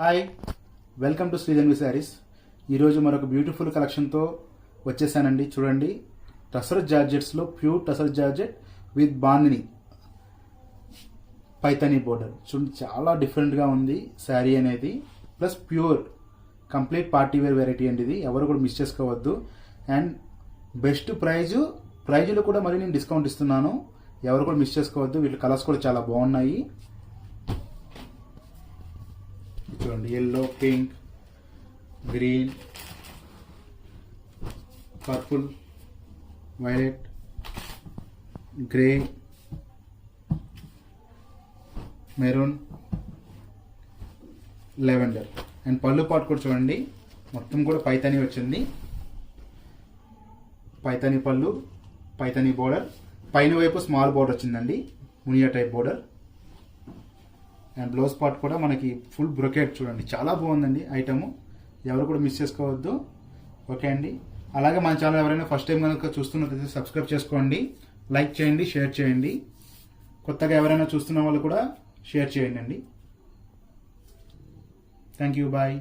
Hi, welcome to Srijanvi saris. ఈరోజు మరొక beautiful కలెక్షన్తో వచ్చేసానండి. చూడండి, టసర్ జార్జెట్స్లో pure tussar georgette with bandhani Paithani border. చూడండి, చాలా డిఫరెంట్గా ఉంది శారీ అనేది. Plus pure complete party wear variety అండి ఇది. ఎవరు కూడా మిస్ చేసుకోవద్దు. అండ్ బెస్ట్ ప్రైజులు కూడా మరి నేను డిస్కౌంట్ ఇస్తున్నాను. ఎవరు కూడా మిస్ చేసుకోవద్దు. వీటి కలర్స్ కూడా చాలా బాగున్నాయి. చూడండి, yellow, pink, green, purple, violet, grey, maroon, lavender. And పళ్ళు పాటు కూడా చూడండి, మొత్తం కూడా పైతానీ వచ్చింది. పైతానీ పళ్ళు, పైతానీ బోర్డర్, పైన వైపు స్మాల్ బోర్డర్ వచ్చిందండి, Muniya type border. And blouse part కూడా మనకి ఫుల్ బ్రొకేట్. చూడండి, చాలా బాగుందండి ఐటము. ఎవరు కూడా మిస్ చేసుకోవద్దు. ఓకే అండి. అలాగే మన ఛానల్ ఎవరైనా ఫస్ట్ టైం కనుక చూస్తున్నట్లయితే సబ్స్క్రైబ్ చేసుకోండి, లైక్ చేయండి, షేర్ చేయండి. కొత్తగా ఎవరైనా చూస్తున్న వాళ్ళు కూడా షేర్ చేయండి అండి. Thank you, bye.